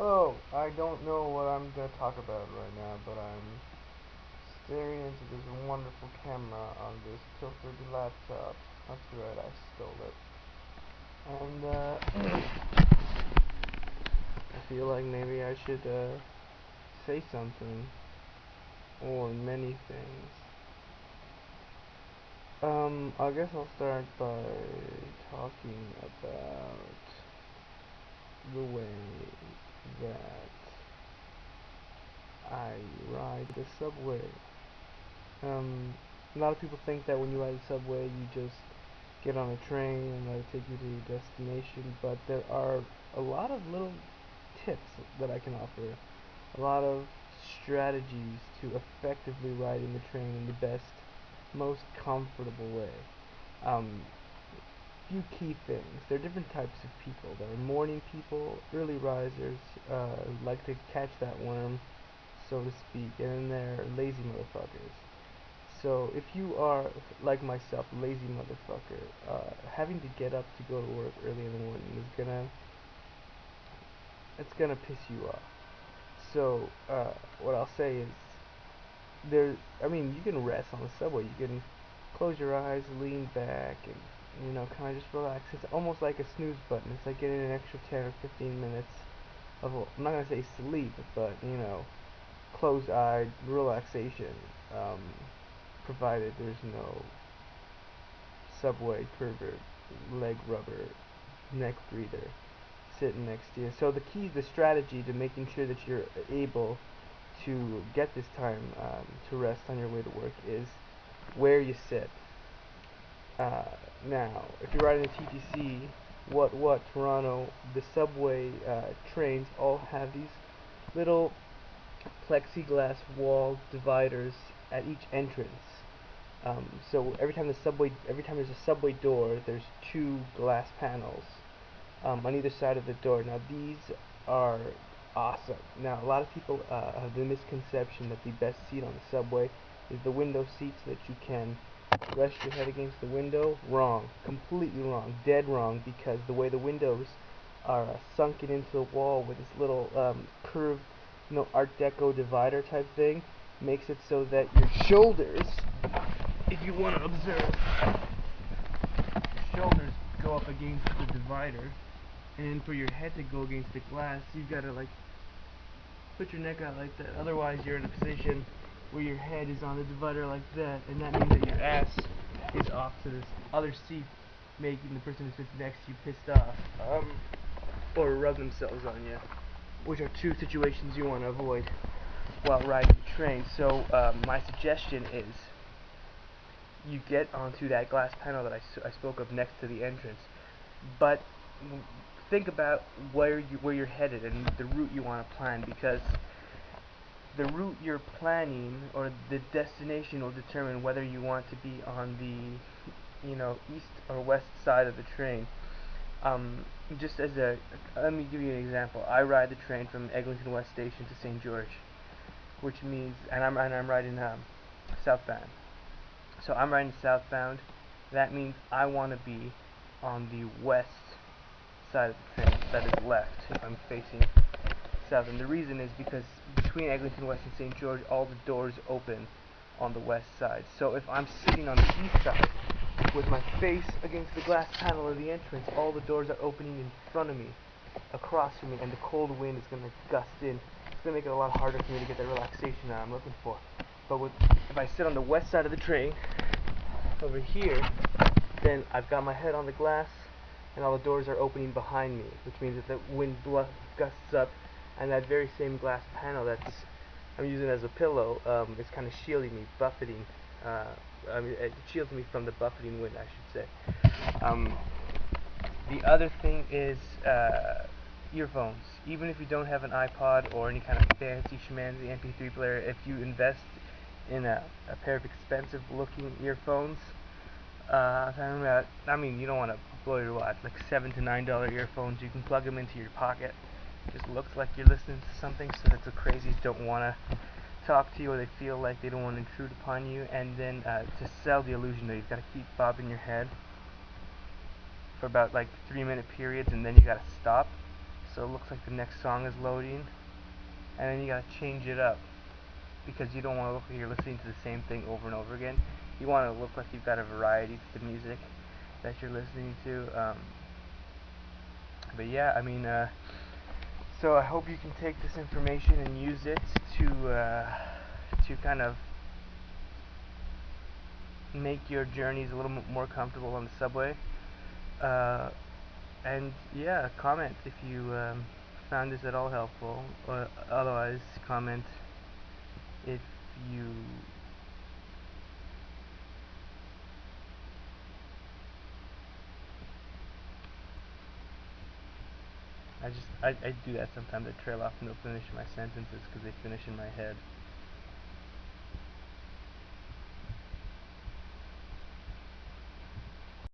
Oh, I don't know what I'm gonna talk about right now, but I'm staring into this wonderful camera on this tilted laptop. That's right, I stole it. And I feel like maybe I should say something, or many things. I guess I'll start by talking about the way that I ride the subway. Um, a lot of people think that when you ride the subway, you just get on a train and let it take you to your destination, but there are a lot of little tips that I can offer, a lot of strategies to effectively riding the train in the best, most comfortable way. Um, few key things. There are different types of people. There are morning people, early risers, who like to catch that worm, so to speak, and then there are lazy motherfuckers. So if you are like myself, a lazy motherfucker, having to get up to go to work early in the morning is gonna piss you off. So what I'll say is there. I mean, you can rest on the subway. You can close your eyes, lean back, and kind of just relax. It's almost like a snooze button. It's like getting an extra 10 or 15 minutes of I'm not gonna say sleep, but closed-eyed relaxation. Um, provided there's no subway pervert, leg rubber, neck breather sitting next to you. So the strategy to making sure that you're able to get this time to rest on your way to work is where you sit. Uh, now, if you're riding a TTC, what Toronto, the subway trains all have these little plexiglass wall dividers at each entrance. So every time there's a subway door, there's two glass panels on either side of the door. Now these are awesome. Now a lot of people have the misconception that the best seat on the subway is the window seat so that you can rest your head against the window. Wrong. Completely wrong. Dead wrong, because the way the windows are sunken into the wall with this little curved, Art Deco divider type thing, makes it so that your shoulders, if you want to observe, your shoulders go up against the divider, and for your head to go against the glass, you've got to like put your neck out like that. Otherwise, you're in a position where your head is on the divider like that, and that means that your ass is off to this other seat, making the person who sits next to you pissed off, or rub themselves on you, which are two situations you want to avoid while riding the train. So my suggestion is you get onto that glass panel that I spoke of next to the entrance, but think about where you're headed and the route you want to plan, because the route you're planning or the destination will determine whether you want to be on the east or west side of the train. Just as a Let me give you an example. I ride the train from Eglinton West Station to St. George, which means and I'm riding southbound. So I'm riding southbound. That means I want to be on the west side of the train. That is left if I'm facing south. And the reason is because between Eglinton West and St. George, all the doors open on the west side. So if I'm sitting on the east side with my face against the glass panel of the entrance, all the doors are opening in front of me, across from me, and the cold wind is going to gust in. It's going to make it a lot harder for me to get that relaxation that I'm looking for. But if I sit on the west side of the train, over here, then I've got my head on the glass, and all the doors are opening behind me, which means that the wind gusts up, and that very same glass panel that's I'm using as a pillow is kind of shielding me, buffeting. It shields me from the buffeting wind, I should say. The other thing is earphones. Even if you don't have an iPod or any kind of fancy schmancy MP3 player, if you invest in a pair of expensive looking earphones, I mean, you don't want to blow your wad, like $7 to $9 earphones. You can plug them into your pocket. It just looks like you're listening to something, so that the crazies don't want to talk to you, or they feel like they don't want to intrude upon you. And then to sell the illusion, though, you've got to keep bobbing your head for about like 3-minute periods, and then you got to stop. So it looks like the next song is loading, and then you gotta change it up because you don't want to look like you're listening to the same thing over and over again. You want to look like you've got a variety to the music that you're listening to. But yeah, I mean, so I hope you can take this information and use it to kind of make your journeys a little more comfortable on the subway. And yeah, comment if you found this at all helpful. Otherwise, comment if you I do that sometimes. I trail off and don't finish my sentences because they finish in my head.